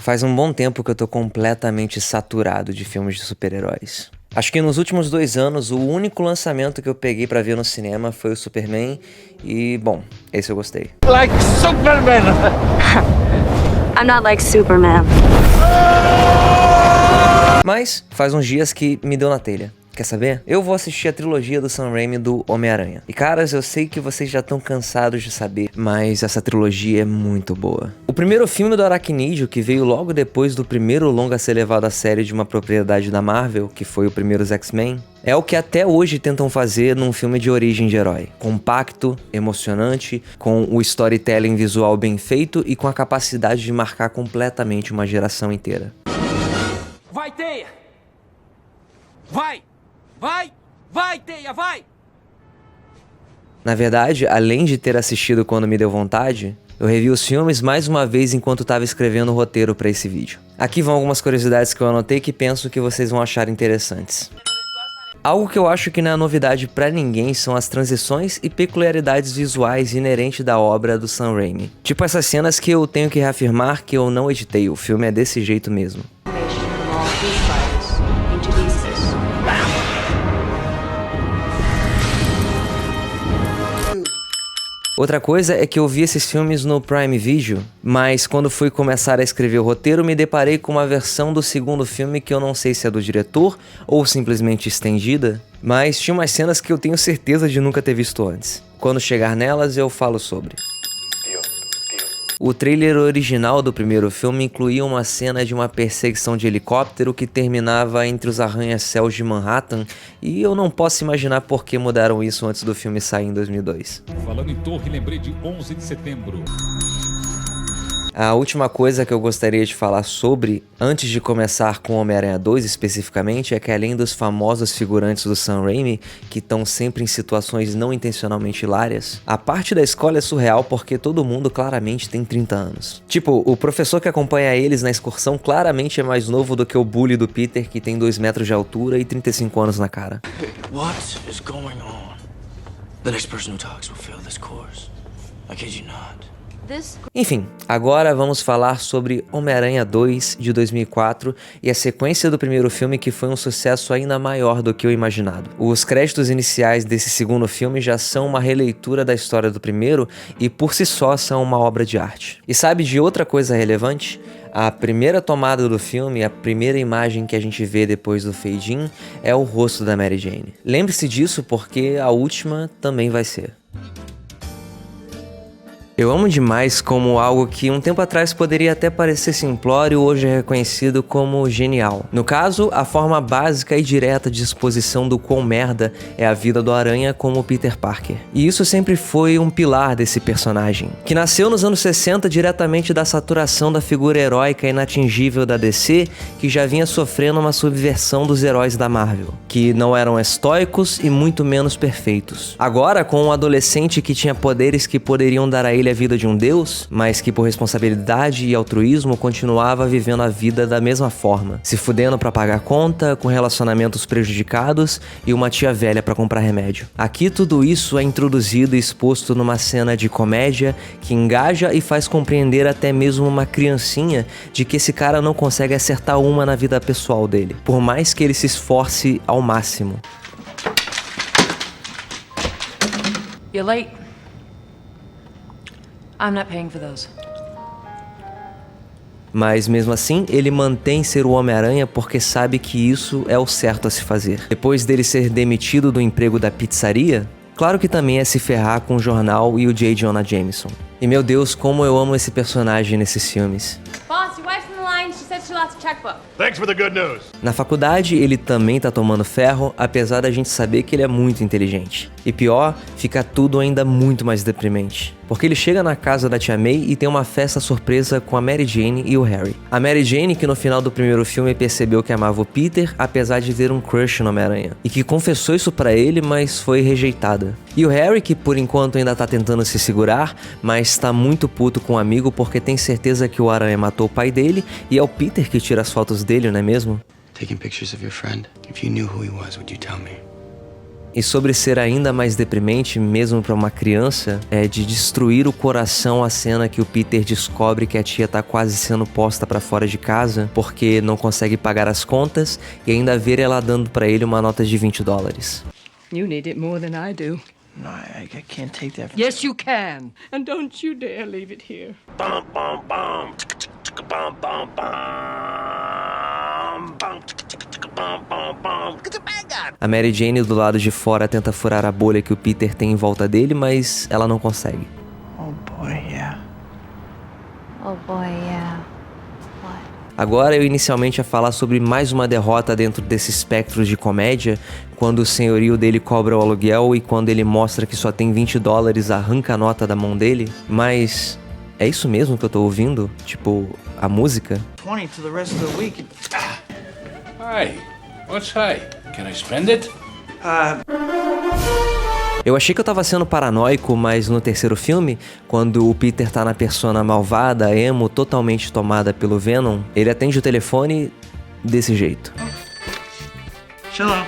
Faz um bom tempo que eu tô completamente saturado de filmes de super-heróis. Acho que nos últimos 2 anos, o único lançamento que eu peguei pra ver no cinema foi o Superman e, bom, esse eu gostei. Like Superman! I'm not like Superman. Mas faz uns dias que me deu na telha. Quer saber? Eu vou assistir a trilogia do Sam Raimi do Homem-Aranha. E caras, eu sei que vocês já estão cansados de saber, mas essa trilogia é muito boa. O primeiro filme do Aracnídeo, que veio logo depois do primeiro longa a ser levado a sério de uma propriedade da Marvel, que foi o primeiro X-Men, é o que até hoje tentam fazer num filme de origem de herói. Compacto, emocionante, com o storytelling visual bem feito e com a capacidade de marcar completamente uma geração inteira. Vai, Teia! Vai! Vai! Vai, Teia, vai! Na verdade, além de ter assistido quando me deu vontade, eu revi os filmes mais uma vez enquanto estava escrevendo o roteiro para esse vídeo. Aqui vão algumas curiosidades que eu anotei que penso que vocês vão achar interessantes. Algo que eu acho que não é novidade pra ninguém são as transições e peculiaridades visuais inerentes da obra do Sam Raimi. Tipo essas cenas que eu tenho que reafirmar que eu não editei, o filme é desse jeito mesmo. Outra coisa é que eu vi esses filmes no Prime Video, mas quando fui começar a escrever o roteiro me deparei com uma versão do segundo filme que eu não sei se é do diretor ou simplesmente estendida, mas tinha umas cenas que eu tenho certeza de nunca ter visto antes. Quando chegar nelas eu falo sobre. O trailer original do primeiro filme incluía uma cena de uma perseguição de helicóptero que terminava entre os arranha-céus de Manhattan, e eu não posso imaginar por que mudaram isso antes do filme sair em 2002. Falando em torre, lembrei de 11 de setembro. A última coisa que eu gostaria de falar sobre, antes de começar com Homem-Aranha 2 especificamente, é que além dos famosos figurantes do Sam Raimi, que estão sempre em situações não intencionalmente hilárias, a parte da escola é surreal porque todo mundo claramente tem 30 anos. Tipo, o professor que acompanha eles na excursão claramente é mais novo do que o bully do Peter, que tem 2 metros de altura e 35 anos na cara. What is going on? The next person who talks will fail this course. I kid you not. Enfim, agora vamos falar sobre Homem-Aranha 2 de 2004 e a sequência do primeiro filme, que foi um sucesso ainda maior do que o imaginado. Os créditos iniciais desse segundo filme já são uma releitura da história do primeiro e por si só são uma obra de arte. E sabe de outra coisa relevante? A primeira tomada do filme, a primeira imagem que a gente vê depois do fade-in é o rosto da Mary Jane. Lembre-se disso porque a última também vai ser. Eu amo demais como algo que um tempo atrás poderia até parecer simplório, hoje é reconhecido como genial. No caso, a forma básica e direta de exposição do quão merda é a vida do Aranha como Peter Parker. E isso sempre foi um pilar desse personagem, que nasceu nos anos 60 diretamente da saturação da figura heróica inatingível da DC, que já vinha sofrendo uma subversão dos heróis da Marvel, que não eram estoicos e muito menos perfeitos. Agora, com um adolescente que tinha poderes que poderiam dar a ele a vida de um deus, mas que por responsabilidade e altruísmo continuava vivendo a vida da mesma forma, se fudendo pra pagar conta, com relacionamentos prejudicados e uma tia velha pra comprar remédio. Aqui tudo isso é introduzido e exposto numa cena de comédia que engaja e faz compreender até mesmo uma criancinha de que esse cara não consegue acertar uma na vida pessoal dele, por mais que ele se esforce ao máximo. You're late. I'm not paying for those. Mas mesmo assim, ele mantém ser o Homem-Aranha porque sabe que isso é o certo a se fazer. Depois dele ser demitido do emprego da pizzaria, claro que também é se ferrar com o jornal e o J. Jonah Jameson. E meu Deus, como eu amo esse personagem nesses filmes. Boss, your wife's in the line. She said she lost a checkbook. Thanks for the good news. Na faculdade, ele também tá tomando ferro, apesar da gente saber que ele é muito inteligente. E pior, fica tudo ainda muito mais deprimente. Porque ele chega na casa da tia May e tem uma festa surpresa com a Mary Jane e o Harry. A Mary Jane, que no final do primeiro filme percebeu que amava o Peter, apesar de ter um crush no Homem-Aranha. E que confessou isso pra ele, mas foi rejeitada. E o Harry, que por enquanto ainda tá tentando se segurar, mas tá muito puto com o amigo porque tem certeza que o Aranha matou o pai dele e é o Peter que tira as fotos dele, não é mesmo? Taking pictures of your friend. If you knew who he was, would you tell me? E sobre ser ainda mais deprimente, mesmo pra uma criança, é de destruir o coração a cena que o Peter descobre que a tia tá quase sendo posta pra fora de casa porque não consegue pagar as contas e ainda ver ela dando pra ele uma nota de $20. You need it more than I do. No, I can't take that. Yes, you can. And don't you dare leave it here. Bum, bum, bum. Bum, bum, bum. Bum, bum, bum. A Mary Jane do lado de fora tenta furar a bolha que o Peter tem em volta dele, mas ela não consegue. Oh boy, yeah. Oh boy, yeah. What? Agora eu inicialmente ia falar sobre mais uma derrota dentro desse espectro de comédia, quando o senhorio dele cobra o aluguel e quando ele mostra que só tem $20, arranca a nota da mão dele, mas é isso mesmo que eu tô ouvindo? Tipo, a música? 20 to the rest of the week. Hi. What's hi? Can I spend it? Eu achei que eu tava sendo paranoico, mas no terceiro filme, quando o Peter tá na persona malvada, emo, totalmente tomada pelo Venom, ele atende o telefone desse jeito. Shalom.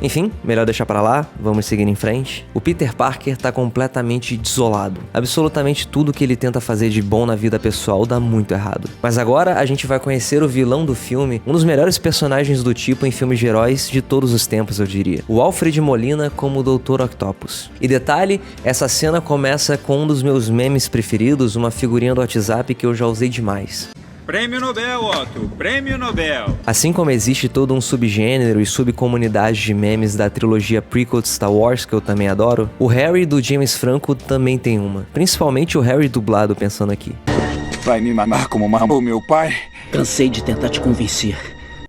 Enfim, melhor deixar pra lá, vamos seguir em frente. O Peter Parker tá completamente desolado. Absolutamente tudo que ele tenta fazer de bom na vida pessoal dá muito errado. Mas agora a gente vai conhecer o vilão do filme, um dos melhores personagens do tipo em filmes de heróis de todos os tempos, eu diria. O Alfred Molina como o Dr. Octopus. E detalhe, essa cena começa com um dos meus memes preferidos, uma figurinha do WhatsApp que eu já usei demais. Prêmio Nobel, Otto! Prêmio Nobel! Assim como existe todo um subgênero e subcomunidade de memes da trilogia prequel de Star Wars, que eu também adoro, o Harry do James Franco também tem uma. Principalmente o Harry dublado, pensando aqui. Vai me mamar como mamou meu pai? Cansei de tentar te convencer.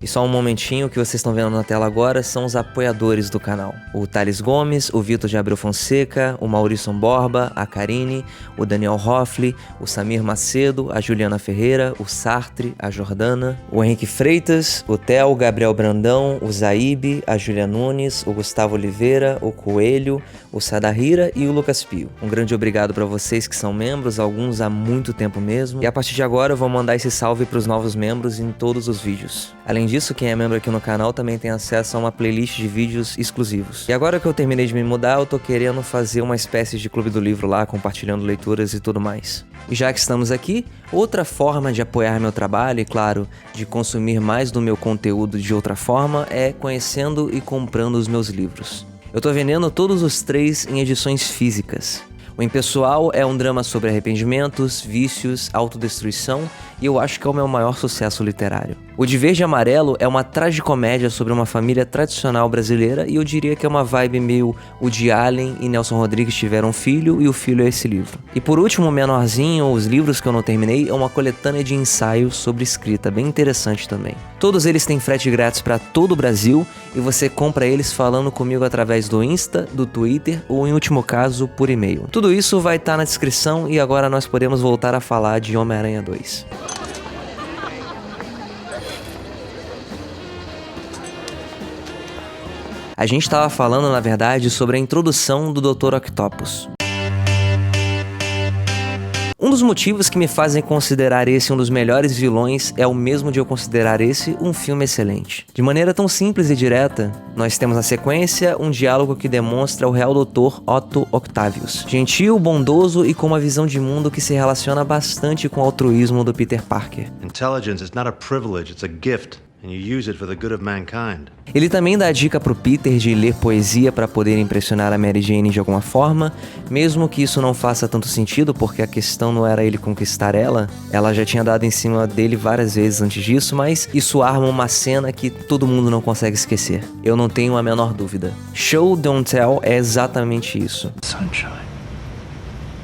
E só um momentinho, o que vocês estão vendo na tela agora são os apoiadores do canal. O Thales Gomes, o Vitor de Abreu Fonseca, o Maurício Borba, a Karine, o Daniel Hoffli, o Samir Macedo, a Juliana Ferreira, o Sartre, a Jordana, o Henrique Freitas, o Theo, o Gabriel Brandão, o Zaíbe, a Julia Nunes, o Gustavo Oliveira, o Coelho, o Sadahira e o Lucas Pio. Um grande obrigado para vocês que são membros, alguns há muito tempo mesmo. E a partir de agora eu vou mandar esse salve para os novos membros em todos os vídeos. Além disso, quem é membro aqui no canal também tem acesso a uma playlist de vídeos exclusivos. E agora que eu terminei de me mudar, eu tô querendo fazer uma espécie de clube do livro lá, compartilhando leituras e tudo mais. E já que estamos aqui, outra forma de apoiar meu trabalho e, claro, de consumir mais do meu conteúdo de outra forma é conhecendo e comprando os meus livros. Eu tô vendendo todos os 3 em edições físicas. O Impessoal é um drama sobre arrependimentos, vícios, autodestruição e eu acho que é o meu maior sucesso literário. O De Verde e Amarelo é uma tragicomédia sobre uma família tradicional brasileira e eu diria que é uma vibe meio Woody Allen e Nelson Rodrigues tiveram um filho e o filho é esse livro. E por último, o menorzinho, os livros que eu não terminei, é uma coletânea de ensaios sobre escrita, bem interessante também. Todos eles têm frete grátis para todo o Brasil e você compra eles falando comigo através do Insta, do Twitter ou, em último caso, por e-mail. Tudo isso vai estar na descrição e agora nós podemos voltar a falar de Homem-Aranha 2. A gente estava falando, na verdade, sobre a introdução do Dr. Octopus. Um dos motivos que me fazem considerar esse um dos melhores vilões é o mesmo de eu considerar esse um filme excelente. De maneira tão simples e direta, nós temos na sequência um diálogo que demonstra o real Dr. Otto Octavius. Gentil, bondoso e com uma visão de mundo que se relaciona bastante com o altruísmo do Peter Parker. Intelligence is not a privilege, it's a gift. And you use it for the good of mankind. Ele também dá a dica pro Peter de ler poesia para poder impressionar a Mary Jane de alguma forma, mesmo que isso não faça tanto sentido, porque a questão não era ele conquistar ela já tinha dado em cima dele várias vezes antes disso, mas isso arma uma cena que todo mundo não consegue esquecer. Eu não tenho a menor dúvida. Show, don't tell é exatamente isso. Sunshine.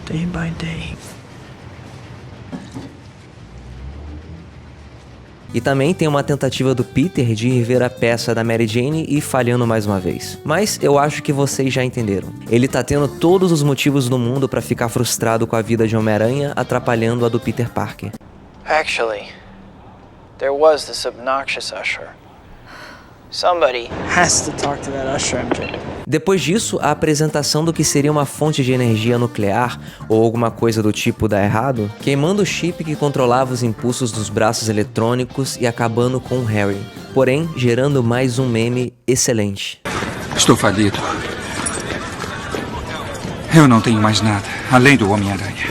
Day by day. E também tem uma tentativa do Peter de ir ver a peça da Mary Jane e falhando mais uma vez. Mas eu acho que vocês já entenderam. Ele tá tendo todos os motivos do mundo pra ficar frustrado com a vida de Homem-Aranha, atrapalhando a do Peter Parker. Actually, there was this obnoxious usher. Somebody has to talk to that usher, MJ. Depois disso, a apresentação do que seria uma fonte de energia nuclear ou alguma coisa do tipo dá errado, queimando o chip que controlava os impulsos dos braços eletrônicos e acabando com o Harry, porém gerando mais um meme excelente. Estou falido. Eu não tenho mais nada, além do Homem-Aranha.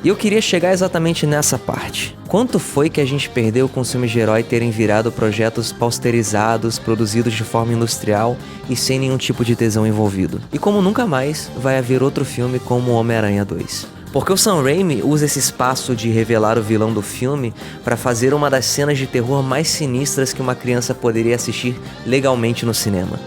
E eu queria chegar exatamente nessa parte. Quanto foi que a gente perdeu com os filmes de herói terem virado projetos pasteurizados, produzidos de forma industrial e sem nenhum tipo de tesão envolvido? E como nunca mais vai haver outro filme como Homem-Aranha 2. Porque o Sam Raimi usa esse espaço de revelar o vilão do filme para fazer uma das cenas de terror mais sinistras que uma criança poderia assistir legalmente no cinema.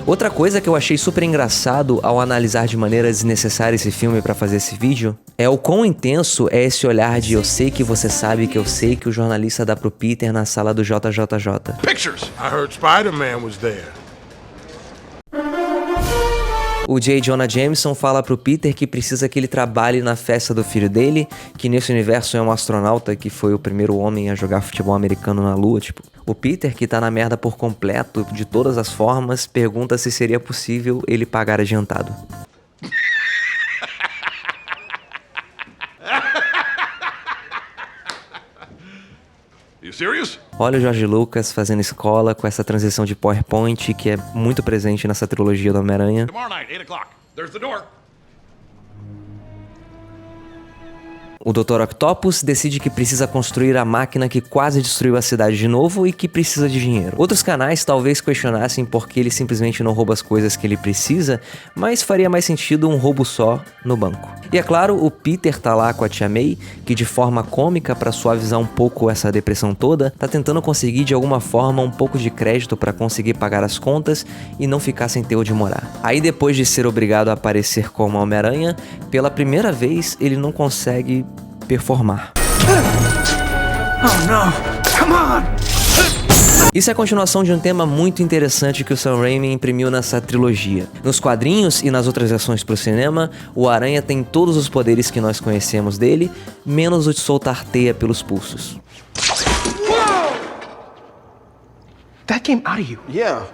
Outra coisa que eu achei super engraçado ao analisar de maneira desnecessária esse filme pra fazer esse vídeo é o quão intenso é esse olhar de eu sei que você sabe que eu sei que o jornalista dá pro Peter na sala do JJJ. Pictures. I heard Spider-Man was there. O J. Jonah Jameson fala pro Peter que precisa que ele trabalhe na festa do filho dele, que nesse universo é um astronauta que foi o primeiro homem a jogar futebol americano na lua, tipo. O Peter, que tá na merda por completo, de todas as formas, pergunta se seria possível ele pagar adiantado. You serious? Olha o George Lucas fazendo escola com essa transição de PowerPoint que é muito presente nessa trilogia do Homem-Aranha. Tomorrow night, 8 o'clock. There's the door. O Dr. Octopus decide que precisa construir a máquina que quase destruiu a cidade de novo e que precisa de dinheiro. Outros canais talvez questionassem por que ele simplesmente não rouba as coisas que ele precisa, mas faria mais sentido um roubo só no banco. E é claro, o Peter tá lá com a Tia May, que de forma cômica, pra suavizar um pouco essa depressão toda, tá tentando conseguir de alguma forma um pouco de crédito pra conseguir pagar as contas e não ficar sem ter onde morar. Aí depois de ser obrigado a aparecer como Homem-Aranha, pela primeira vez ele não consegue performar. Oh, não. Come on! Isso é a continuação de um tema muito interessante que o Sam Raimi imprimiu nessa trilogia. Nos quadrinhos e nas outras versões para o cinema, o Aranha tem todos os poderes que nós conhecemos dele, menos o de soltar teia pelos pulsos. That came out of you. Yeah.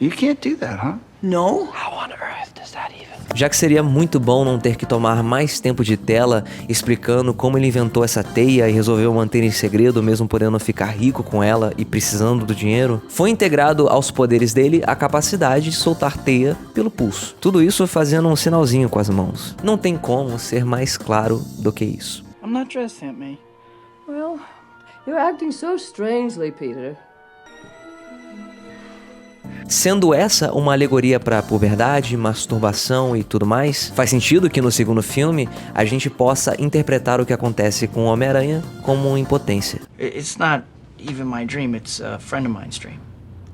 You can't do that, huh? No? How on earth does that even... Já que seria muito bom não ter que tomar mais tempo de tela explicando como ele inventou essa teia e resolveu manter em segredo mesmo podendo ficar rico com ela e precisando do dinheiro, foi integrado aos poderes dele a capacidade de soltar teia pelo pulso. Tudo isso fazendo um sinalzinho com as mãos. Não tem como ser mais claro do que isso. I'm not dressed, Aunt May. Well, you're acting so strangely, Peter. Sendo essa uma alegoria para puberdade, masturbação e tudo mais, faz sentido que no segundo filme a gente possa interpretar o que acontece com o Homem-Aranha como impotência. It's not even my dream, it's a friend of mine's dream.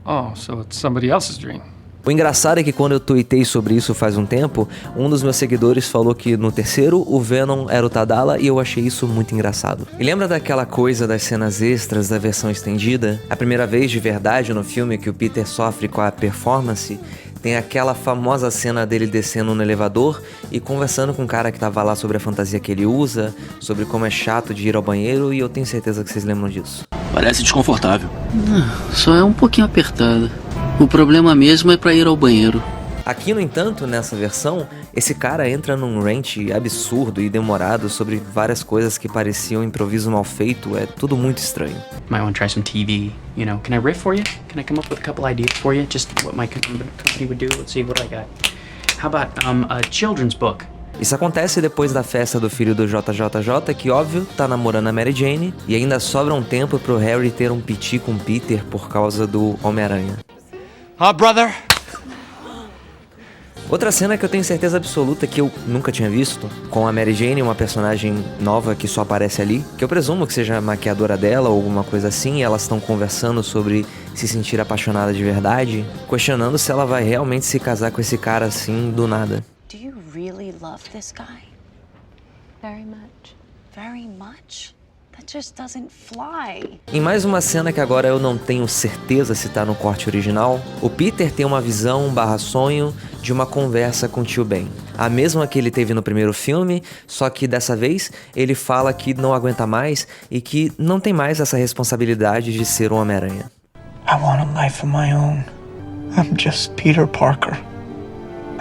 Oh, so it's somebody else's dream. O engraçado é que quando eu tuitei sobre isso faz um tempo, um dos meus seguidores falou que no terceiro o Venom era o Tadala e eu achei isso muito engraçado. E lembra daquela coisa das cenas extras da versão estendida? A primeira vez de verdade no filme que o Peter sofre com a performance, tem aquela famosa cena dele descendo no elevador e conversando com o cara que tava lá sobre a fantasia que ele usa, sobre como é chato de ir ao banheiro, e eu tenho certeza que vocês lembram disso. Parece desconfortável. Só é um pouquinho apertada. O problema mesmo é pra ir ao banheiro. Aqui, no entanto, nessa versão, esse cara entra num rant absurdo e demorado sobre várias coisas que pareciam improviso mal feito. É tudo muito estranho. Might want to try some TV. You know, can I riff for you? Can I come up with a couple ideas for you? Just what my company would do. Let's see what I got. How about a children's book? Isso acontece depois da festa do filho do JJJ, que óbvio, tá namorando a Mary Jane, e ainda sobra um tempo pro Harry ter um piti com Peter por causa do Homem-Aranha. Brother? Outra cena que eu tenho certeza absoluta que eu nunca tinha visto, com a Mary Jane, uma personagem nova que só aparece ali, que eu presumo que seja a maquiadora dela ou alguma coisa assim, e elas estão conversando sobre se sentir apaixonada de verdade, questionando se ela vai realmente se casar com esse cara assim, do nada. Do you really love this guy? Very much. Very much? That just doesn't fly. Em mais uma cena que agora eu não tenho certeza se tá no corte original, o Peter tem uma visão / sonho de uma conversa com o tio Ben. A mesma que ele teve no primeiro filme, só que dessa vez ele fala que não aguenta mais e que não tem mais essa responsabilidade de ser um Homem-Aranha. I want a life of my own. I'm just Peter Parker.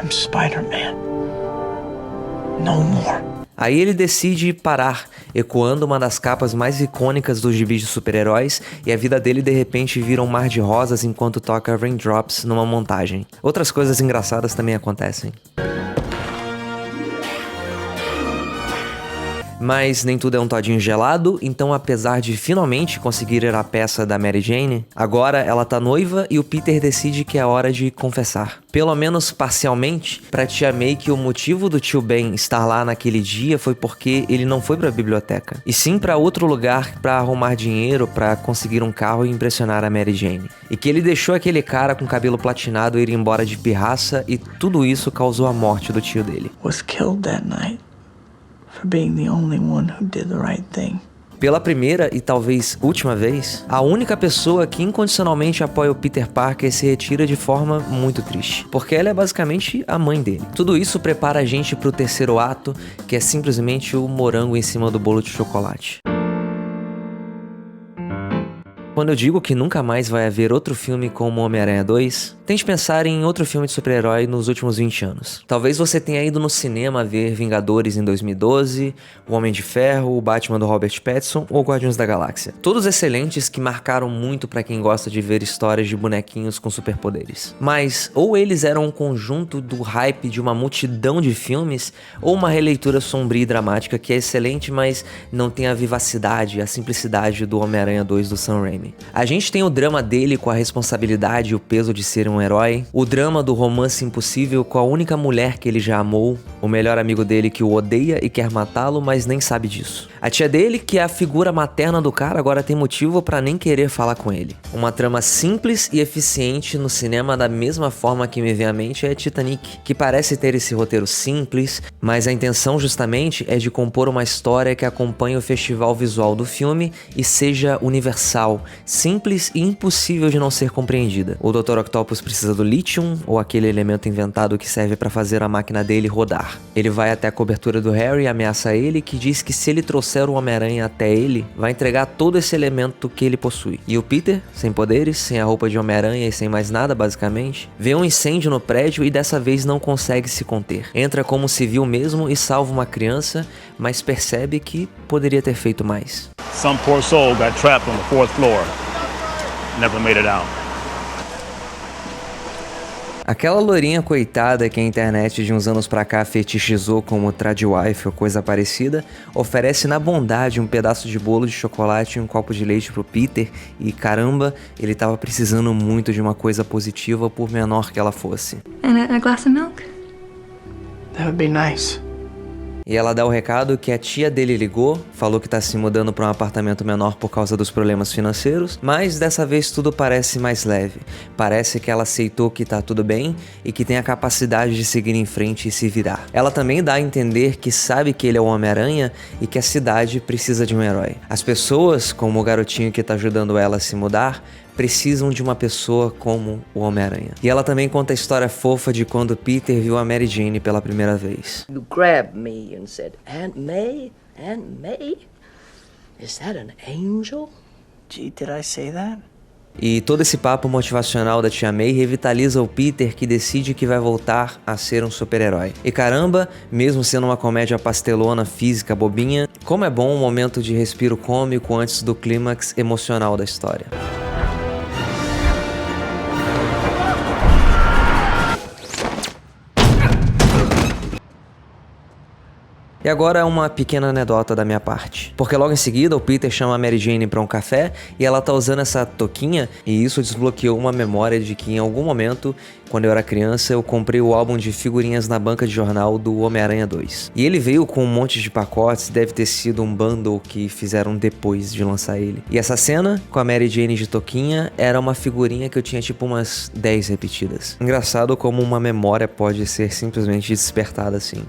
I'm Spider-Man. No more. Aí ele decide parar, ecoando uma das capas mais icônicas dos gibis de super-heróis, e a vida dele de repente vira um mar de rosas enquanto toca Raindrops numa montagem. Outras coisas engraçadas também acontecem. Mas nem tudo é um todinho gelado, então apesar de finalmente conseguir ir à peça da Mary Jane, agora ela tá noiva e o Peter decide que é hora de confessar. Pelo menos parcialmente, pra tia May que o motivo do tio Ben estar lá naquele dia foi porque ele não foi pra biblioteca, e sim pra outro lugar pra arrumar dinheiro pra conseguir um carro e impressionar a Mary Jane. E que ele deixou aquele cara com cabelo platinado ir embora de pirraça e tudo isso causou a morte do tio dele. Was killed that night for being the only one who did the right thing. Pela primeira e talvez última vez, a única pessoa que incondicionalmente apoia o Peter Parker se retira de forma muito triste, porque ela é basicamente a mãe dele. Tudo isso prepara a gente pro terceiro ato, que é simplesmente o morango em cima do bolo de chocolate. Quando eu digo que nunca mais vai haver outro filme como Homem-Aranha 2, tente pensar em outro filme de super-herói nos últimos 20 anos. Talvez você tenha ido no cinema ver Vingadores em 2012, O Homem de Ferro, o Batman do Robert Pattinson ou Guardiões da Galáxia. Todos excelentes que marcaram muito pra quem gosta de ver histórias de bonequinhos com superpoderes. Mas ou eles eram um conjunto do hype de uma multidão de filmes, ou uma releitura sombria e dramática que é excelente, mas não tem a vivacidade, a simplicidade do Homem-Aranha 2 do Sam Raimi. A gente tem o drama dele com a responsabilidade e o peso de ser um herói, o drama do romance impossível com a única mulher que ele já amou, o melhor amigo dele que o odeia e quer matá-lo, mas nem sabe disso. A tia dele, que é a figura materna do cara, agora tem motivo pra nem querer falar com ele. Uma trama simples e eficiente no cinema da mesma forma que me vem à mente é Titanic, que parece ter esse roteiro simples, mas a intenção justamente é de compor uma história que acompanhe o festival visual do filme e seja universal, simples e impossível de não ser compreendida. O Dr. Octopus precisa do Lithium, ou aquele elemento inventado que serve pra fazer a máquina dele rodar. Ele vai até a cobertura do Harry e ameaça ele, que diz que se ele trouxer o Homem-Aranha até ele, vai entregar todo esse elemento que ele possui. E o Peter, sem poderes, sem a roupa de Homem-Aranha e sem mais nada basicamente, vê um incêndio no prédio e dessa vez não consegue se conter. Entra como civil mesmo e salva uma criança, mas percebe que poderia ter feito mais. Some poor soul got trapped on the 4th floor. Never made it out. Aquela loirinha coitada que a internet de uns anos pra cá fetichizou como tradwife ou coisa parecida, oferece na bondade um pedaço de bolo de chocolate e um copo de leite pro Peter e caramba, ele tava precisando muito de uma coisa positiva por menor que ela fosse. And a glass of milk? That would be nice. E ela dá o recado que a tia dele ligou, falou que tá se mudando para um apartamento menor por causa dos problemas financeiros, mas dessa vez tudo parece mais leve. Parece que ela aceitou que tá tudo bem e que tem a capacidade de seguir em frente e se virar. Ela também dá a entender que sabe que ele é o Homem-Aranha e que a cidade precisa de um herói. As pessoas, como o garotinho que tá ajudando ela a se mudar, precisam de uma pessoa como o Homem-Aranha. E ela também conta a história fofa de quando Peter viu a Mary Jane pela primeira vez. You grabbed me and said, Aunt May? Aunt May? Is that an angel? Gee, did I say that? E todo esse papo motivacional da tia May revitaliza o Peter, que decide que vai voltar a ser um super-herói. E caramba, mesmo sendo uma comédia pastelona, física, bobinha, como é bom um momento de respiro cômico antes do clímax emocional da história. E agora uma pequena anedota da minha parte. Porque logo em seguida o Peter chama a Mary Jane pra um café e ela tá usando essa touquinha e isso desbloqueou uma memória de que em algum momento, quando eu era criança, eu comprei o álbum de figurinhas na banca de jornal do Homem-Aranha 2. E ele veio com um monte de pacotes, deve ter sido um bundle que fizeram depois de lançar ele. E essa cena, com a Mary Jane de touquinha, era uma figurinha que eu tinha tipo umas 10 repetidas. Engraçado como uma memória pode ser simplesmente despertada assim.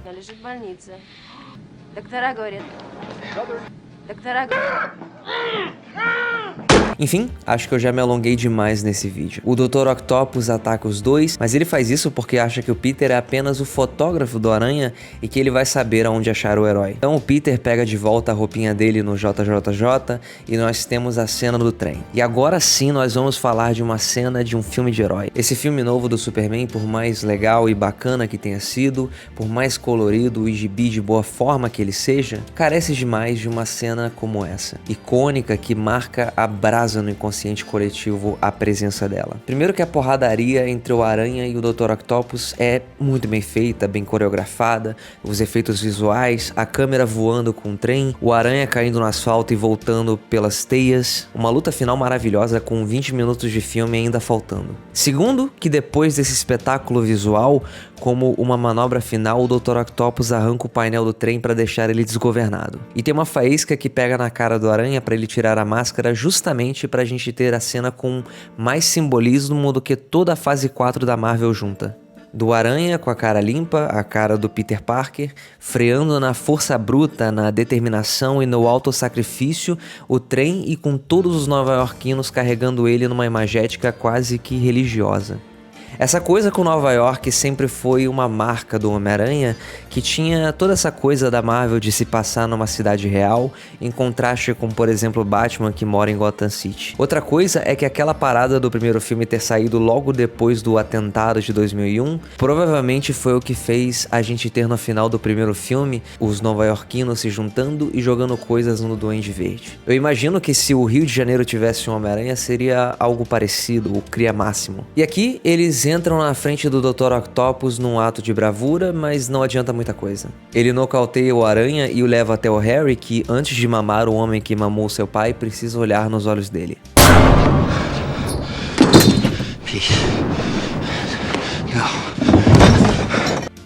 Enfim, acho que eu já me alonguei demais nesse vídeo. O Dr. Octopus ataca os dois, mas ele faz isso porque acha que o Peter é apenas o fotógrafo do Aranha e que ele vai saber aonde achar o herói. Então o Peter pega de volta a roupinha dele no JJJ e nós temos a cena do trem. E agora sim nós vamos falar de uma cena de um filme de herói. Esse filme novo do Superman, por mais legal e bacana que tenha sido, por mais colorido e gibi de boa forma que ele seja, carece demais de uma cena como essa, icônica, que marca a brasa no inconsciente coletivo a presença dela. Primeiro que a porradaria entre o Aranha e o Dr. Octopus é muito bem feita, bem coreografada, os efeitos visuais, a câmera voando com o trem, o Aranha caindo no asfalto e voltando pelas teias, uma luta final maravilhosa com 20 minutos de filme ainda faltando. Segundo, que depois desse espetáculo visual, como uma manobra final, o Dr. Octopus arranca o painel do trem para deixar ele desgovernado. E tem uma faísca que pega na cara do Aranha para ele tirar a máscara, justamente pra gente ter a cena com mais simbolismo do que toda a fase 4 da Marvel junta. Do Aranha com a cara limpa, a cara do Peter Parker, freando na força bruta, na determinação e no autossacrifício o trem, e com todos os nova-iorquinos carregando ele numa imagética quase que religiosa. Essa coisa com Nova York sempre foi uma marca do Homem-Aranha, que tinha toda essa coisa da Marvel de se passar numa cidade real, em contraste com, por exemplo, Batman, que mora em Gotham City. Outra coisa é que aquela parada do primeiro filme ter saído logo depois do atentado de 2001, provavelmente foi o que fez a gente ter no final do primeiro filme os nova-iorquinos se juntando e jogando coisas no Duende Verde. Eu imagino que se o Rio de Janeiro tivesse um Homem-Aranha, seria algo parecido, o Cria Máximo. E aqui eles entram na frente do Dr. Octopus num ato de bravura, mas não adianta muita coisa. Ele nocauteia o Aranha e o leva até o Harry, que antes de mamar o homem que mamou seu pai, precisa olhar nos olhos dele.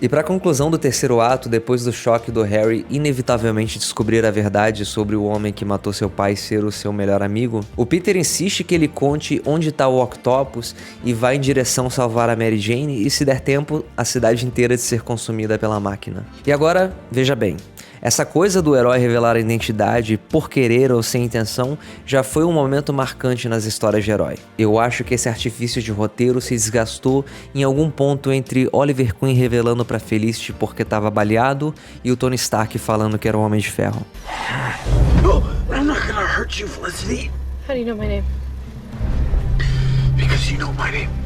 E para a conclusão do terceiro ato, depois do choque do Harry inevitavelmente descobrir a verdade sobre o homem que matou seu pai ser o seu melhor amigo, o Peter insiste que ele conte onde está o Octopus e vai em direção salvar a Mary Jane, e se der tempo, a cidade inteira de ser consumida pela máquina. E agora, veja bem. Essa coisa do herói revelar a identidade por querer ou sem intenção já foi um momento marcante nas histórias de herói. Eu acho que esse artifício de roteiro se desgastou em algum ponto entre Oliver Queen revelando pra Felicity porque estava baleado e o Tony Stark falando que era um Homem de Ferro. I'm not gonna hurt you, Felicity. How do you know my name? Because you know my name.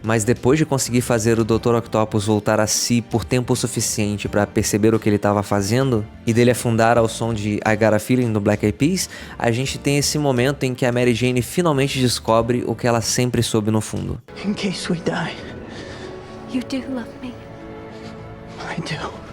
Mas depois de conseguir fazer o Dr. Octopus voltar a si por tempo suficiente para perceber o que ele estava fazendo, e dele afundar ao som de I Got a Feeling do Black Eyed Peas, a gente tem esse momento em que a Mary Jane finalmente descobre o que ela sempre soube no fundo. In case we die. You do love me. I do.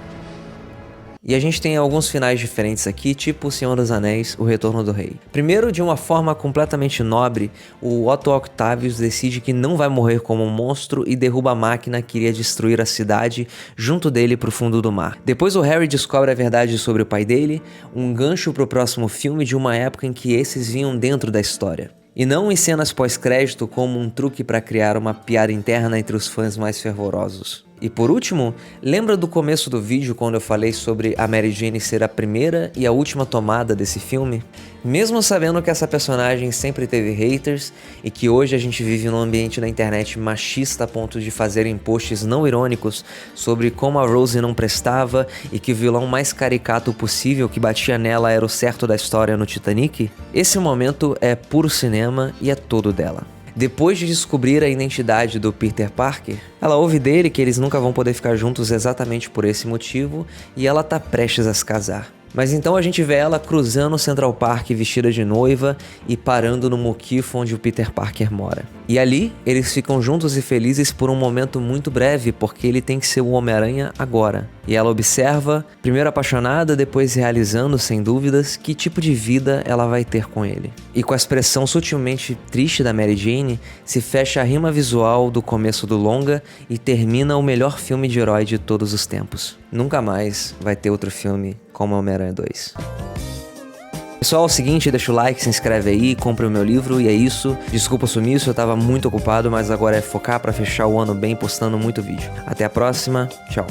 E a gente tem alguns finais diferentes aqui, tipo O Senhor dos Anéis, O Retorno do Rei. Primeiro, de uma forma completamente nobre, o Otto Octavius decide que não vai morrer como um monstro e derruba a máquina que iria destruir a cidade junto dele pro fundo do mar. Depois o Harry descobre a verdade sobre o pai dele, um gancho pro próximo filme de uma época em que esses vinham dentro da história. E não em cenas pós-crédito como um truque para criar uma piada interna entre os fãs mais fervorosos. E por último, lembra do começo do vídeo quando eu falei sobre a Mary Jane ser a primeira e a última tomada desse filme? Mesmo sabendo que essa personagem sempre teve haters e que hoje a gente vive num ambiente da internet machista a ponto de fazerem posts não irônicos sobre como a Rose não prestava e que o vilão mais caricato possível que batia nela era o certo da história no Titanic, esse momento é puro cinema e é todo dela. Depois de descobrir a identidade do Peter Parker, ela ouve dele que eles nunca vão poder ficar juntos exatamente por esse motivo e ela tá prestes a se casar. Mas então a gente vê ela cruzando o Central Park vestida de noiva e parando no muquifo onde o Peter Parker mora. E ali, eles ficam juntos e felizes por um momento muito breve, porque ele tem que ser o Homem-Aranha agora. E ela observa, primeiro apaixonada, depois realizando, sem dúvidas, que tipo de vida ela vai ter com ele. E com a expressão sutilmente triste da Mary Jane, se fecha a rima visual do começo do longa e termina o melhor filme de herói de todos os tempos. Nunca mais vai ter outro filme como Homem-Aranha 2. Pessoal, é o seguinte, deixa o like, se inscreve aí, compra o meu livro e é isso. Desculpa o sumiço, eu tava muito ocupado, mas agora é focar pra fechar o ano bem postando muito vídeo. Até a próxima, tchau.